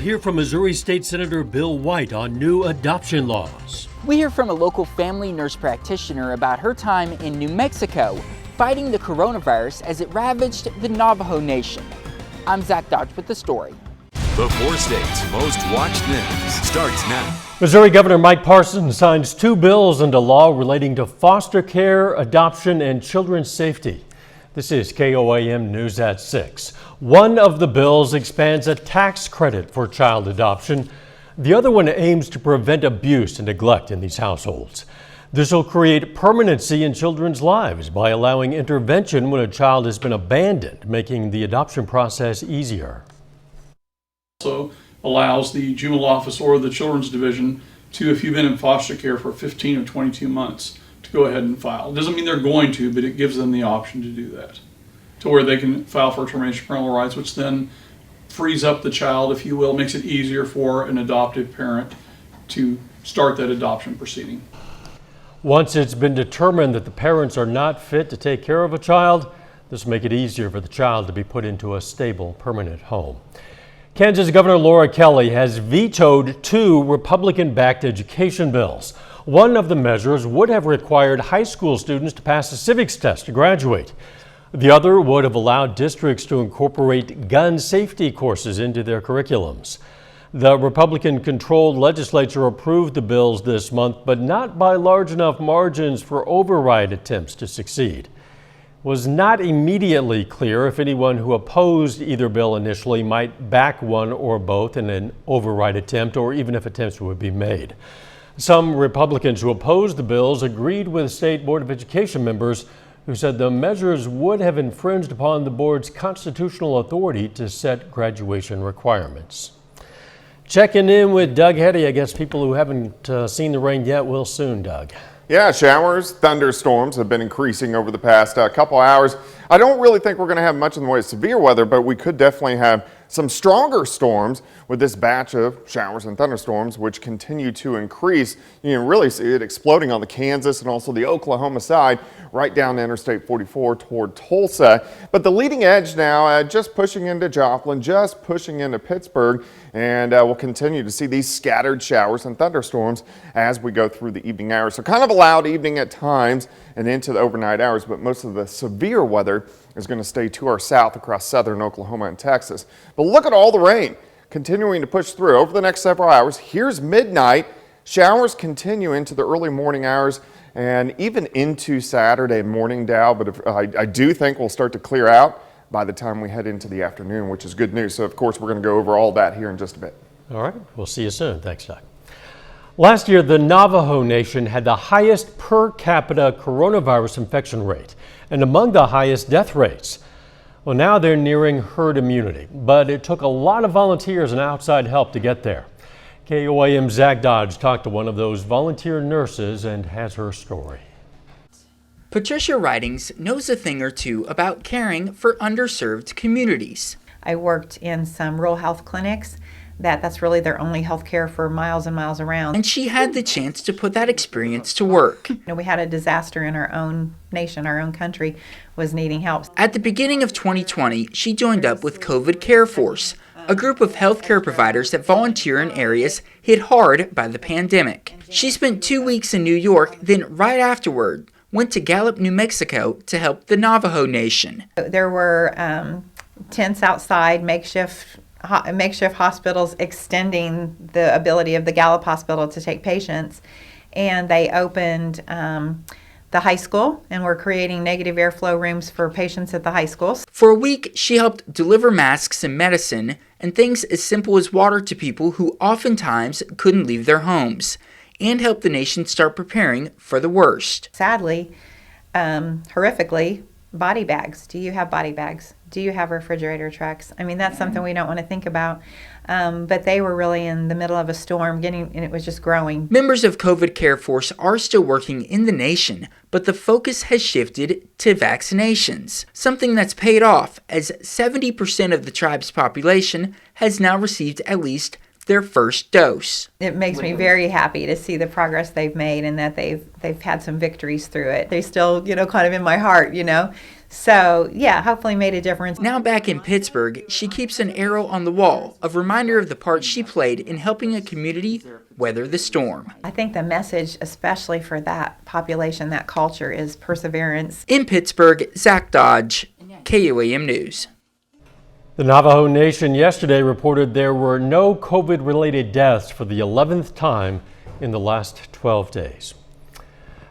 hear from Missouri State Senator Bill White on new adoption laws. We hear from a local family nurse practitioner about her time in New Mexico fighting the coronavirus as it ravaged the Navajo Nation. I'm Zach Dodge with the story. The four states' most watched news starts now. Missouri Governor Mike Parson signs 2 bills into law relating to foster care, adoption, and children's safety. This is KOAM News at 6. One of the bills expands a tax credit for child adoption. The other one aims to prevent abuse and neglect in these households. This will create permanency in children's lives by allowing intervention when a child has been abandoned, making the adoption process easier. Also allows the juvenile office or the children's division to, if you've been in foster care for 15 or 22 months, to go ahead and file. It doesn't mean they're going to, but it gives them the option to do that, to where they can file for termination of parental rights, which then frees up the child, if you will, makes it easier for an adoptive parent to start that adoption proceeding. Once it's been determined that the parents are not fit to take care of a child, this will make it easier for the child to be put into a stable, permanent home. Kansas Governor Laura Kelly has vetoed 2 Republican-backed education bills. One of the measures would have required high school students to pass a civics test to graduate. The other would have allowed districts to incorporate gun safety courses into their curriculums. The Republican-controlled legislature approved the bills this month, but not by large enough margins for override attempts to succeed. It was not immediately clear if anyone who opposed either bill initially might back one or both in an override attempt, or even if attempts would be made. Some Republicans who opposed the bills agreed with State Board of Education members who said the measures would have infringed upon the board's constitutional authority to set graduation requirements. Checking in with Doug Hetty. I guess people who haven't seen the rain yet will soon, Doug. Yeah, showers, thunderstorms have been increasing over the past couple hours. I don't really think we're going to have much in the way of severe weather, but we could definitely have some stronger storms with this batch of showers and thunderstorms, which continue to increase. You can really see it exploding on the Kansas and also the Oklahoma side, right down to Interstate 44 toward Tulsa. But the leading edge now, just pushing into Joplin, just pushing into Pittsburgh, and we'll continue to see these scattered showers and thunderstorms as we go through the evening hours. So kind of a loud evening at times and into the overnight hours, but most of the severe weather is going to stay to our south across southern Oklahoma and Texas. But look at all the rain continuing to push through over the next several hours. Here's midnight. Showers continue into the early morning hours and even into Saturday morning, Dow. But I do think we'll start to clear out by the time we head into the afternoon, which is good news. So, of course, we're going to go over all that here in just a bit. All right. We'll see you soon. Thanks, Doug. Last year, the Navajo Nation had the highest per capita coronavirus infection rate and among the highest death rates. Well, now they're nearing herd immunity, but it took a lot of volunteers and outside help to get there. KOAM's Zach Dodge talked to one of those volunteer nurses and has her story. Patricia Ridings knows a thing or two about caring for underserved communities. I worked in some rural health clinics. That's really their only health care for miles and miles around. And she had the chance to put that experience to work. We had a disaster in our own nation, our own country was needing help. At the beginning of 2020, she joined up with COVID Care Force, a group of healthcare providers that volunteer in areas hit hard by the pandemic. She spent 2 weeks in New York, then right afterward, went to Gallup, New Mexico to help the Navajo Nation. There were tents outside, makeshift hospitals extending the ability of the Gallup Hospital to take patients. And they opened the high school, and we're creating negative airflow rooms for patients at the high schools. For a week, she helped deliver masks and medicine and things as simple as water to people who oftentimes couldn't leave their homes, and helped the nation start preparing for the worst. Sadly, horrifically, body bags. Do you have body bags? Do you have refrigerator trucks? I mean, that's something we don't want to think about. But they were really in the middle of a storm, and it was just growing. Members of COVID Care Force are still working in the nation, but the focus has shifted to vaccinations, something that's paid off as 70% of the tribe's population has now received at least their first dose. It makes me very happy to see the progress they've made and that they've had some victories through it. They still, kind of in my heart, So yeah, hopefully made a difference. Now back in Pittsburgh, she keeps an arrow on the wall, a reminder of the part she played in helping a community weather the storm. I think the message, especially for that population, that culture, is perseverance. In Pittsburgh, Zach Dodge, KOAM News. The Navajo Nation yesterday reported there were no COVID-related deaths for the 11th time in the last 12 days.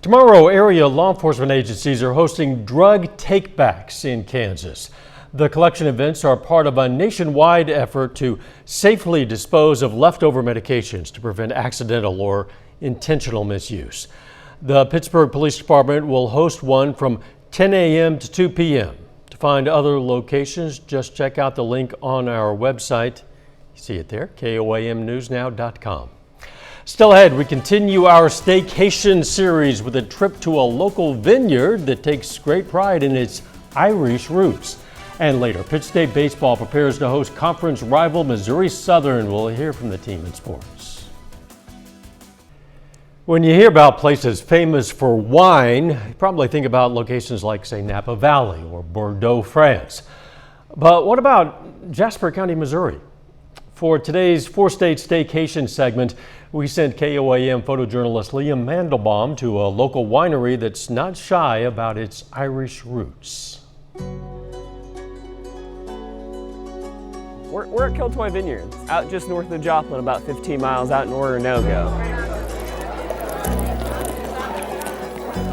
Tomorrow, area law enforcement agencies are hosting drug takebacks in Kansas. The collection events are part of a nationwide effort to safely dispose of leftover medications to prevent accidental or intentional misuse. The Pittsburgh Police Department will host one from 10 a.m. to 2 p.m. To find other locations, just check out the link on our website. You see it there, KOAMnewsnow.com. Still ahead, we continue our staycation series with a trip to a local vineyard that takes great pride in its Irish roots. And later, Pitt State baseball prepares to host conference rival Missouri Southern. We'll hear from the team in sports. When you hear about places famous for wine, you probably think about locations like, say, Napa Valley or Bordeaux, France. But what about Jasper County, Missouri? For today's four-state staycation segment, we sent KOAM photojournalist Liam Mandelbaum to a local winery that's not shy about its Irish roots. We're at Kiltoy Vineyards, out just north of Joplin, about 15 miles out in Oronogo.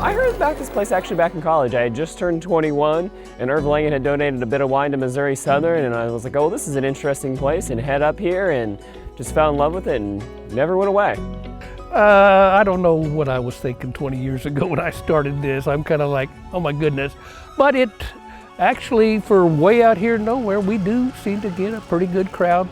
I heard about this place actually back in college. I had just turned 21, and Irv Langan had donated a bit of wine to Missouri Southern, and I was like, oh, this is an interesting place, and head up here, and just fell in love with it, and never went away. I don't know what I was thinking 20 years ago when I started this. I'm kind of like, oh my goodness. But it actually, for way out here nowhere, we do seem to get a pretty good crowd.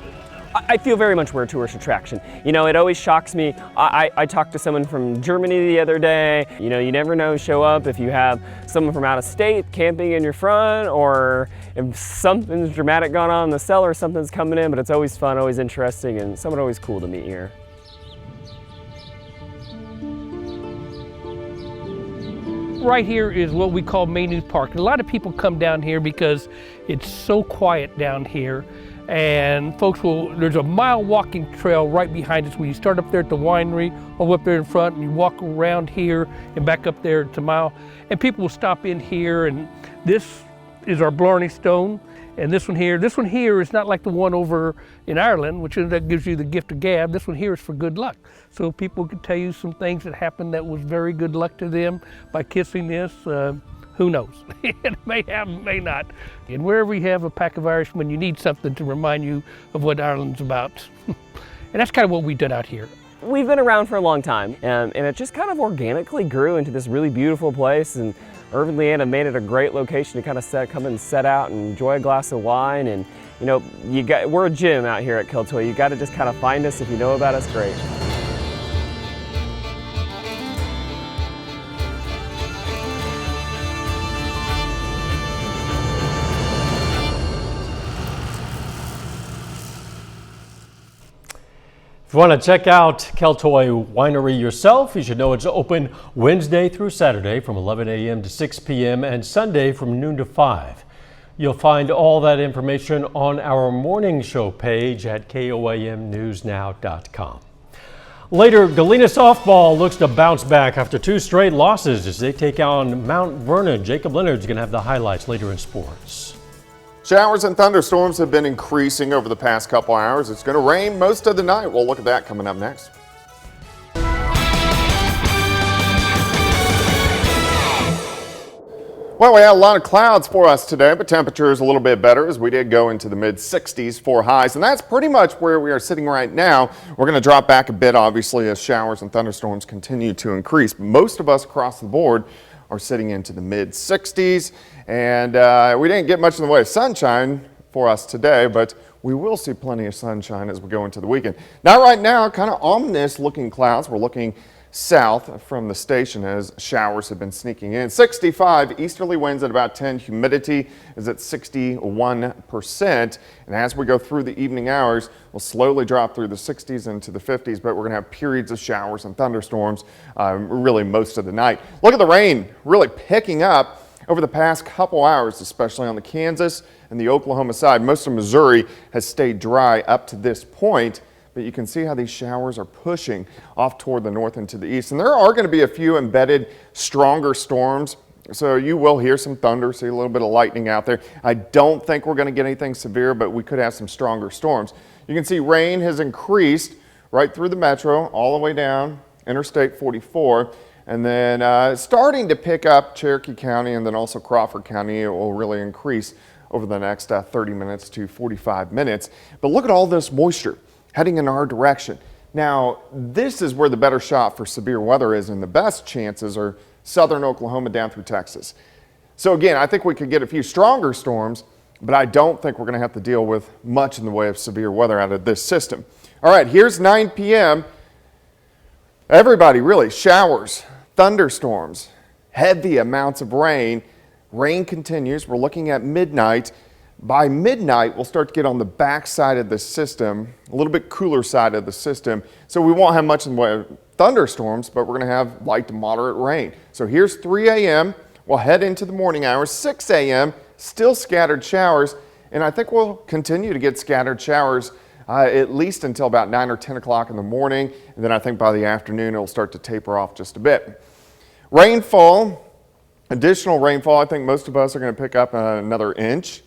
I feel very much we're a tourist attraction. You know, it always shocks me. I talked to someone from Germany the other day. You know, you never know, show up if you have someone from out of state camping in your front, or if something's dramatic going on in the cellar, something's coming in, but it's always fun, always interesting, and someone always cool to meet here. Right here is what we call Maynooth Park. And a lot of people come down here because it's so quiet down here. And folks there's a mile walking trail right behind us. When you start up there at the winery, over up there in front, and you walk around here and back up there, it's a mile. And people will stop in here, and this is our Blarney Stone. And this one here is not like the one over in Ireland, which that gives you the gift of gab. This one here is for good luck. So people can tell you some things that happened that was very good luck to them by kissing this. Who knows? It may happen, may not. And wherever you have a pack of Irishmen, you need something to remind you of what Ireland's about. And that's kind of what we did out here. We've been around for a long time, and it just kind of organically grew into this really beautiful place. And Irv and Leanne have made it a great location to kind of come and set out and enjoy a glass of wine. And you know, we're a gym out here at Kiltoy. You got to just kind of find us. If you know about us, great. If you want to check out Kiltoy Winery yourself, you should know it's open Wednesday through Saturday from 11 a.m. to 6 p.m. and Sunday from noon to 5. You'll find all that information on our morning show page at KOAMnewsnow.com. Later, Galena softball looks to bounce back after 2 straight losses as they take on Mount Vernon. Jacob Leonard's going to have the highlights later in sports. Showers and thunderstorms have been increasing over the past couple hours. It's going to rain most of the night. We'll look at that coming up next. Well, we had a lot of clouds for us today, but temperature is a little bit better as we did go into the mid-60s for highs, and that's pretty much where we are sitting right now. We're going to drop back a bit, obviously, as showers and thunderstorms continue to increase. Most of us across the board are sitting into the mid-60s, and we didn't get much in the way of sunshine for us today, but we will see plenty of sunshine as we go into the weekend. Now, right now, kind of ominous looking clouds. We're looking south from the station as showers have been sneaking in. 65 easterly winds at about 10. Humidity is at 61%. And as we go through the evening hours, we'll slowly drop through the 60s into the 50s, but we're going to have periods of showers and thunderstorms really most of the night. Look at the rain really picking up Over the past couple hours, especially on the Kansas and the Oklahoma side, most of Missouri has stayed dry up to this point, but you can see how these showers are pushing off toward the north and to the east. And there are going to be a few embedded stronger storms, so you will hear some thunder, see a little bit of lightning out there. I don't think we're going to get anything severe, but we could have some stronger storms. You can see rain has increased right through the metro, all the way down Interstate 44, and then starting to pick up Cherokee County and then also Crawford County. It will really increase over the next 30 minutes to 45 minutes. But look at all this moisture heading in our direction. Now, this is where the better shot for severe weather is, and the best chances are southern Oklahoma down through Texas. So again, I think we could get a few stronger storms, but I don't think we're going to have to deal with much in the way of severe weather out of this system. All right, here's 9 p.m. Everybody, really, showers, thunderstorms, heavy amounts of rain. Rain continues. We're looking at midnight. By midnight, we'll start to get on the back side of the system, a little bit cooler side of the system. So we won't have much in the way of thunderstorms, but we're going to have light to moderate rain. So here's 3 a.m. We'll head into the morning hours. 6 a.m., still scattered showers. And I think we'll continue to get scattered showers at least until about 9 or 10 o'clock in the morning. And then I think by the afternoon, it'll start to taper off just a bit. Rainfall, additional rainfall, I think most of us are going to pick up another inch,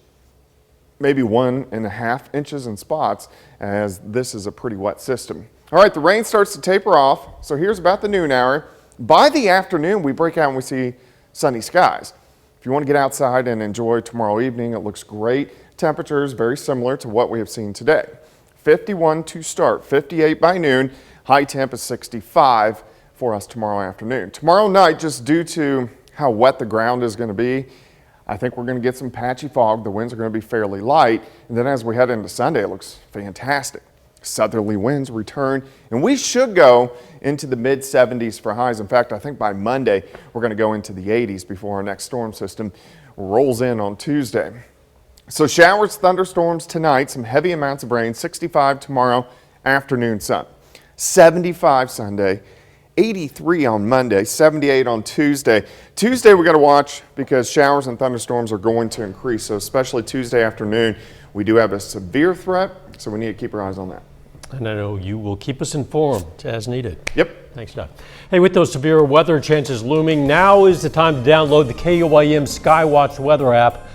maybe 1.5 inches in spots, as this is a pretty wet system. All right, the rain starts to taper off. So here's about the noon hour. By the afternoon, we break out and we see sunny skies. If you want to get outside and enjoy tomorrow evening, it looks great. Temperatures very similar to what we have seen today. 51 to start, 58 by noon. High temp is 65 for us tomorrow afternoon. Tomorrow night, just due to how wet the ground is going to be, I think we're going to get some patchy fog. The winds are going to be fairly light. And then as we head into Sunday, it looks fantastic. Southerly winds return, and we should go into the mid 70s for highs. In fact, I think by Monday, we're going to go into the 80s before our next storm system rolls in on Tuesday. So showers, thunderstorms tonight, some heavy amounts of rain, 65 tomorrow, afternoon sun. 75 Sunday, 83 on Monday, 78 on Tuesday. Tuesday we got to watch because showers and thunderstorms are going to increase. So especially Tuesday afternoon, we do have a severe threat, so we need to keep our eyes on that. And I know you will keep us informed as needed. Yep. Thanks, Doug. Hey, with those severe weather chances looming, now is the time to download the KOAM Skywatch weather app.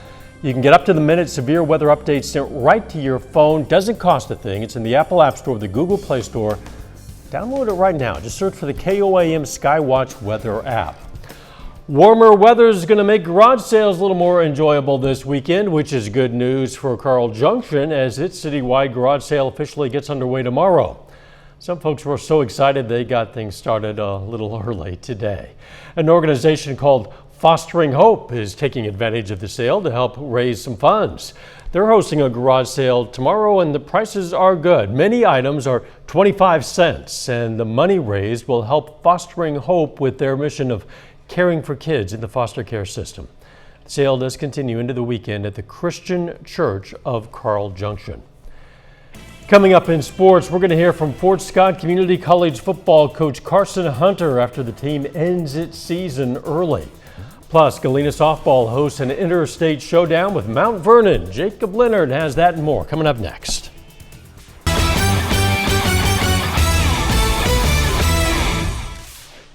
You can get up-to-the-minute severe weather updates sent right to your phone. Doesn't cost a thing. It's in the Apple App Store, the Google Play Store. Download it right now. Just search for the KOAM Skywatch weather app. Warmer weather is going to make garage sales a little more enjoyable this weekend, which is good news for Carl Junction as its citywide garage sale officially gets underway tomorrow. Some folks were so excited they got things started a little early today. An organization called Fostering Hope is taking advantage of the sale to help raise some funds. They're hosting a garage sale tomorrow and the prices are good. Many items are 25 cents and the money raised will help Fostering Hope with their mission of caring for kids in the foster care system. The sale does continue into the weekend at the Christian Church of Carl Junction. Coming up in sports, we're going to hear from Fort Scott Community College football coach Carson Hunter after the team ends its season early. Plus, Galena softball hosts an interstate showdown with Mount Vernon. Jacob Leonard has that and more coming up next.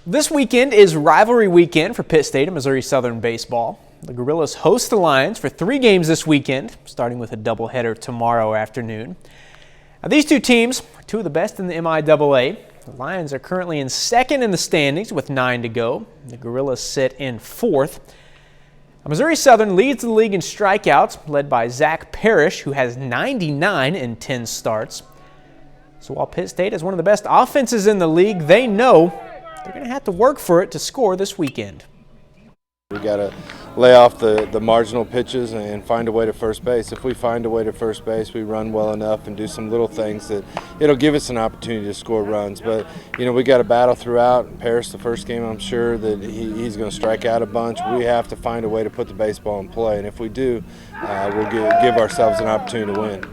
This weekend is rivalry weekend for Pitt State and Missouri Southern baseball. The Gorillas host the Lions for 3 games this weekend, starting with a doubleheader tomorrow afternoon. Now, these two teams are 2 of the best in the MIAA. The Lions are currently in 2nd in the standings with 9 to go. The Gorillas sit in 4th. Missouri Southern leads the league in strikeouts, led by Zach Parrish, who has 99 in 10 starts. So while Pitt State is one of the best offenses in the league, they know they're going to have to work for it to score this weekend. We got to lay off the marginal pitches and find a way to first base. If we find a way to first base, we run well enough and do some little things that it'll give us an opportunity to score runs. But, you know, we got to battle throughout. Paris, the first game, I'm sure that he's going to strike out a bunch. We have to find a way to put the baseball in play. And if we do, we'll give ourselves an opportunity to win.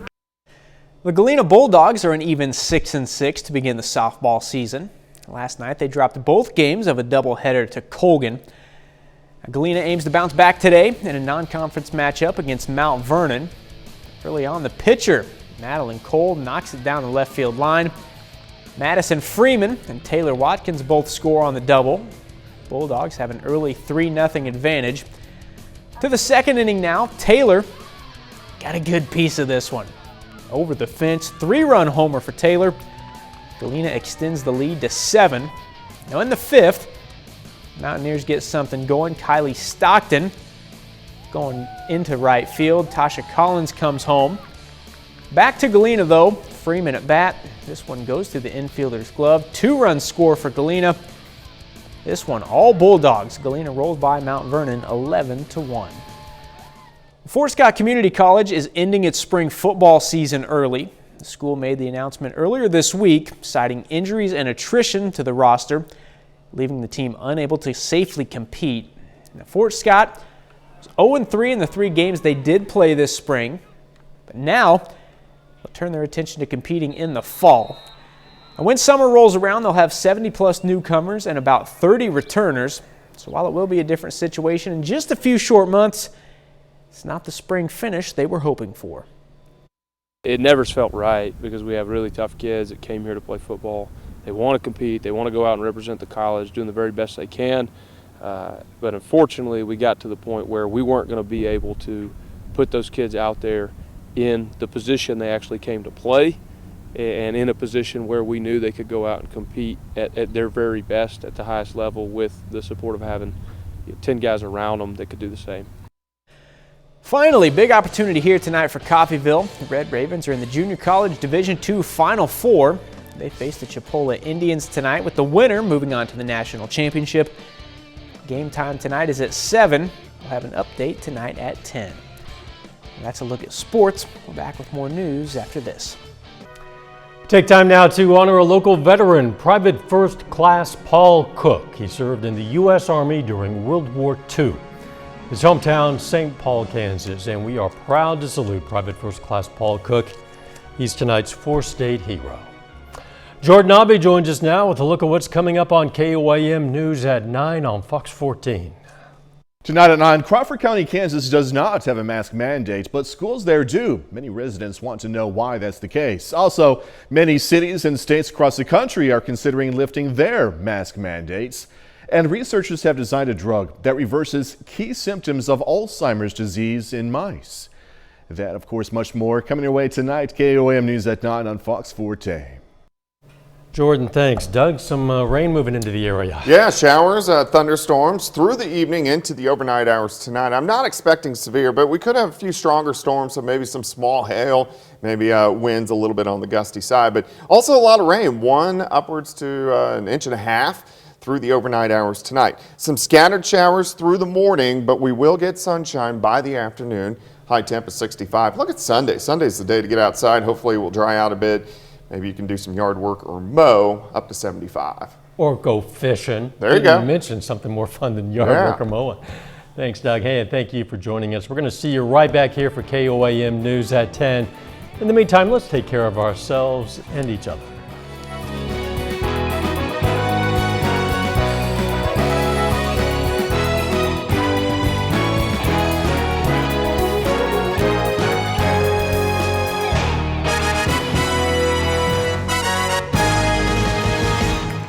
The Galena Bulldogs are an even 6-6 to begin the softball season. Last night, they dropped both games of a doubleheader to Colgan. Galena aims to bounce back today in a non-conference matchup against Mount Vernon. Early on, the pitcher, Madeline Cole, knocks it down the left field line. Madison Freeman and Taylor Watkins both score on the double. Bulldogs have an early 3-0 advantage. To the second inning now, Taylor got a good piece of this one. Over the fence, 3-run homer for Taylor. Galena extends the lead to 7. Now in the 5th, Mountaineers get something going. Kylie Stockton going into right field. Tasha Collins comes home. Back to Galena though. Freeman at bat. This one goes through the infielder's glove. 2-run score for Galena. This one all Bulldogs. Galena rolls by Mount Vernon 11-1. Fort Scott Community College is ending its spring football season early. The school made the announcement earlier this week, citing injuries and attrition to the roster, leaving the team unable to safely compete. Now, Fort Scott was 0-3 in the 3 games they did play this spring, but now they'll turn their attention to competing in the fall. And when summer rolls around, they'll have 70-plus newcomers and about 30 returners. So while it will be a different situation in just a few short months, it's not the spring finish they were hoping for. It never felt right because we have really tough kids that came here to play football. They want to compete. They want to go out and represent the college, doing the very best they can. But unfortunately, we got to the point where we weren't going to be able to put those kids out there in the position they actually came to play and in a position where we knew they could go out and compete at their very best at the highest level with the support of having 10 guys around them that could do the same. Finally, big opportunity here tonight for Coffeyville. The Red Ravens are in the Junior College Division II Final Four. They face the Chipola Indians tonight, with the winner moving on to the national championship. Game time tonight is at 7. We'll have an update tonight at 10. And that's a look at sports. We're back with more news after this. Take time now to honor a local veteran, Private First Class Paul Cook. He served in the U.S. Army during World War II. His hometown, St. Paul, Kansas, and we are proud to salute Private First Class Paul Cook. He's tonight's 4-state hero. Jordan Abbey joins us now with a look at what's coming up on KOAM News at 9 on Fox 14. Tonight at 9, Crawford County, Kansas does not have a mask mandate, but schools there do. Many residents want to know why that's the case. Also, many cities and states across the country are considering lifting their mask mandates. And researchers have designed a drug that reverses key symptoms of Alzheimer's disease in mice. That, of course, much more coming your way tonight. KOAM News at 9 on Fox 14. Jordan, thanks. Doug, some rain moving into the area. Yeah, showers, thunderstorms through the evening into the overnight hours tonight. I'm not expecting severe, but we could have a few stronger storms, so maybe some small hail, maybe winds a little bit on the gusty side, but also a lot of rain, 1 upwards to 1.5 inches through the overnight hours tonight. Some scattered showers through the morning, but we will get sunshine by the afternoon. High temp is 65. Look at Sunday. Sunday's the day to get outside. Hopefully it will dry out a bit. Maybe you can do some yard work or mow up to 75. Or go fishing. There you go. You mentioned something more fun than yard work or mowing. Thanks, Doug. Hey, and thank you for joining us. We're going to see you right back here for KOAM News at 10. In the meantime, let's take care of ourselves and each other.